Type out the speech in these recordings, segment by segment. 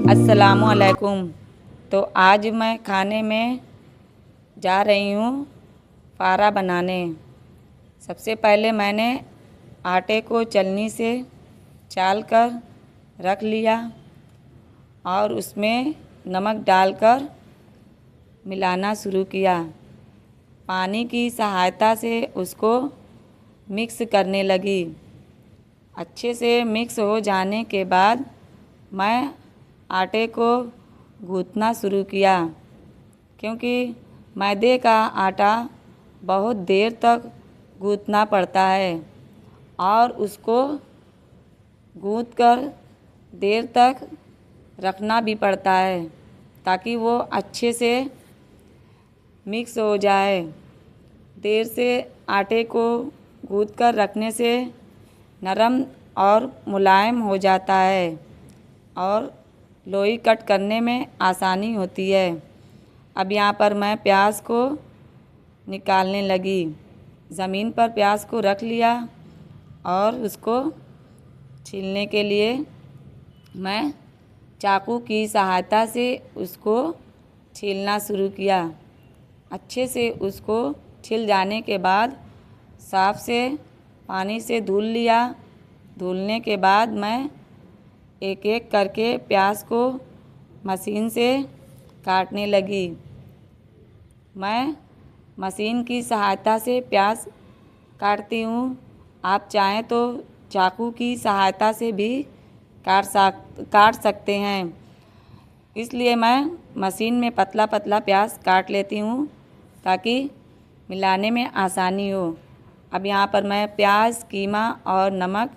अस्सलामुअलैकुम। तो आज मैं खाने में जा रही हूँ फारा बनाने। सबसे पहले मैंने आटे को चलनी से चाल कर रख लिया और उसमें नमक डालकर मिलाना शुरू किया। पानी की सहायता से उसको मिक्स करने लगी। अच्छे से मिक्स हो जाने के बाद मैं आटे को गूँथना शुरू किया, क्योंकि मैदे का आटा बहुत देर तक गूँथना पड़ता है और उसको गूँथ कर देर तक रखना भी पड़ता है ताकि वो अच्छे से मिक्स हो जाए। देर से आटे को गूँथ कर रखने से नरम और मुलायम हो जाता है और लोई कट करने में आसानी होती है। अब यहाँ पर मैं प्याज को निकालने लगी। ज़मीन पर प्याज को रख लिया और उसको छीलने के लिए मैं चाकू की सहायता से उसको छीलना शुरू किया। अच्छे से उसको छिल जाने के बाद साफ से पानी से धुल लिया। धुलने के बाद मैं एक एक करके प्याज को मशीन से काटने लगी। मैं मशीन की सहायता से प्याज काटती हूँ। आप चाहें तो चाकू की सहायता से भी काट सकते हैं। इसलिए मैं मशीन में पतला पतला प्याज काट लेती हूँ ताकि मिलाने में आसानी हो। अब यहाँ पर मैं प्याज, कीमा और नमक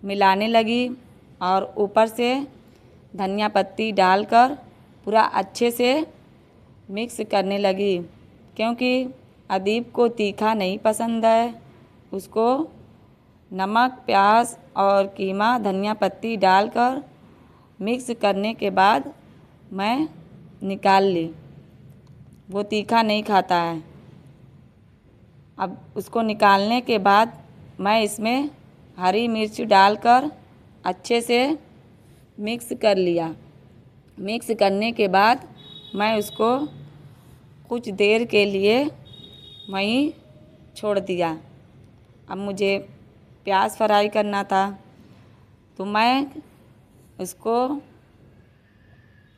मिलाने लगी और ऊपर से धनिया पत्ती डालकर पूरा अच्छे से मिक्स करने लगी, क्योंकि अदीब को तीखा नहीं पसंद है। उसको नमक, प्याज और कीमा, धनिया पत्ती डालकर मिक्स करने के बाद मैं निकाल ली। वो तीखा नहीं खाता है। अब उसको निकालने के बाद मैं इसमें हरी मिर्च डालकर अच्छे से मिक्स कर लिया। मिक्स करने के बाद मैं उसको कुछ देर के लिए वहीं छोड़ दिया। अब मुझे प्याज फ्राई करना था, तो मैं उसको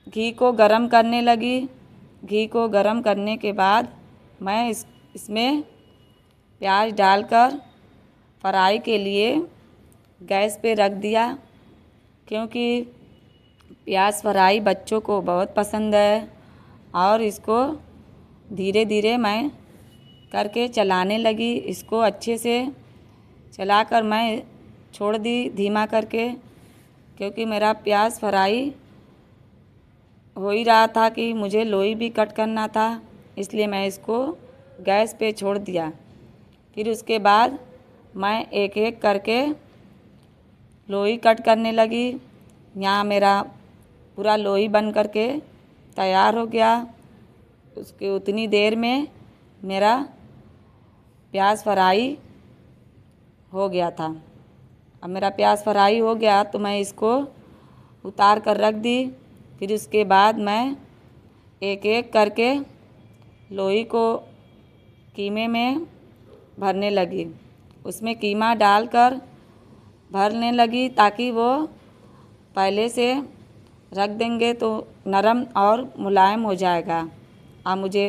घी को गरम करने लगी। घी को गरम करने के बाद मैं इसमें प्याज डालकर फ्राई के लिए गैस पे रख दिया, क्योंकि प्याज फ्राई बच्चों को बहुत पसंद है। और इसको धीरे धीरे मैं करके चलाने लगी। इसको अच्छे से चलाकर मैं छोड़ दी धीमा करके, क्योंकि मेरा प्याज फ्राई हो ही रहा था कि मुझे लोई भी कट करना था। इसलिए मैं इसको गैस पे छोड़ दिया। फिर उसके बाद मैं एक एक करके लोई कट करने लगी। यहाँ मेरा पूरा लोई बन करके तैयार हो गया। उसके उतनी देर में मेरा प्याज फ्राई हो गया था। अब मेरा प्याज फ्राई हो गया तो मैं इसको उतार कर रख दी। फिर उसके बाद मैं एक एक करके लोई को कीमे में भरने लगी। उसमें कीमा डालकर भरने लगी ताकि वो पहले से रख देंगे तो नरम और मुलायम हो जाएगा और मुझे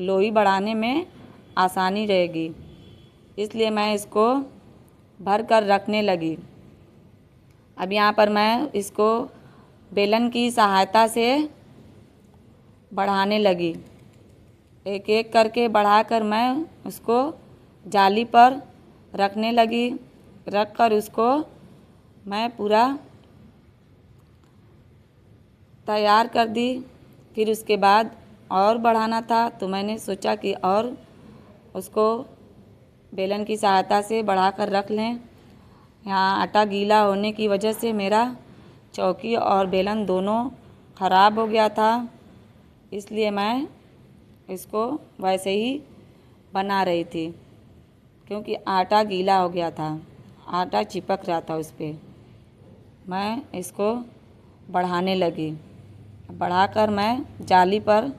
लोई बढ़ाने में आसानी रहेगी। इसलिए मैं इसको भर कर रखने लगी। अब यहाँ पर मैं इसको बेलन की सहायता से बढ़ाने लगी। एक एक करके बढ़ाकर मैं उसको जाली पर रखने लगी। रख कर उसको मैं पूरा तैयार कर दी। फिर उसके बाद और बढ़ाना था तो मैंने सोचा कि और उसको बेलन की सहायता से बढ़ाकर रख लें। यहाँ आटा गीला होने की वजह से मेरा चौकी और बेलन दोनों ख़राब हो गया था, इसलिए मैं इसको वैसे ही बना रही थी, क्योंकि आटा गीला हो गया था, आटा चिपक रहा था उस पर। मैं इसको बढ़ाने लगी। बढ़ाकर मैं जाली पर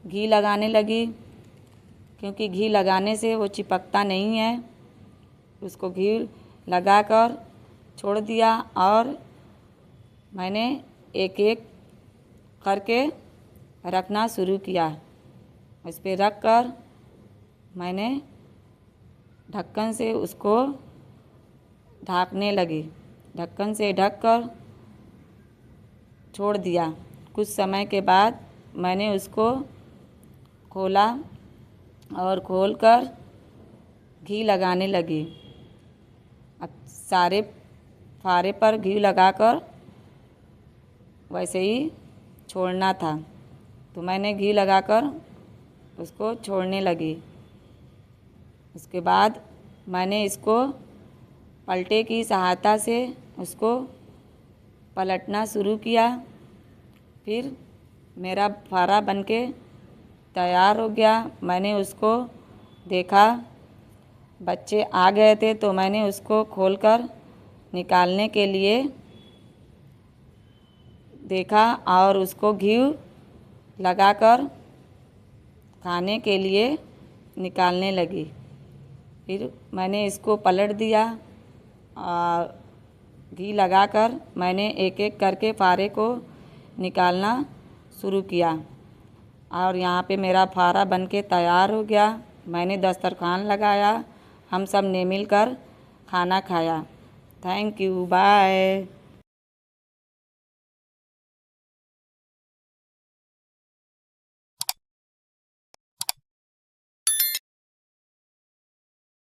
घी लगाने लगी, क्योंकि घी लगाने से वो चिपकता नहीं है। उसको घी लगाकर छोड़ दिया और मैंने एक एक करके रखना शुरू किया। उस पर रख कर मैंने ढक्कन से उसको ढकने लगी। ढक्कन से ढककर छोड़ दिया। कुछ समय के बाद मैंने उसको खोला और खोलकर घी लगाने लगी। अब सारे फारे पर घी लगाकर वैसे ही छोड़ना था, तो मैंने घी लगाकर उसको छोड़ने लगी। उसके बाद मैंने इसको पलटे की सहायता से उसको पलटना शुरू किया। फिर मेरा फारा बनके तैयार हो गया। मैंने उसको देखा, बच्चे आ गए थे, तो मैंने उसको खोलकर निकालने के लिए देखा और उसको घी लगाकर खाने के लिए निकालने लगी। फिर मैंने इसको पलट दिया और घी लगाकर मैंने एक एक करके फारे को निकालना शुरू किया और यहाँ पे मेरा फारा बनके तैयार हो गया। मैंने दस्तरखान लगाया, हम सब ने मिलकर खाना खाया। Thank you, bye.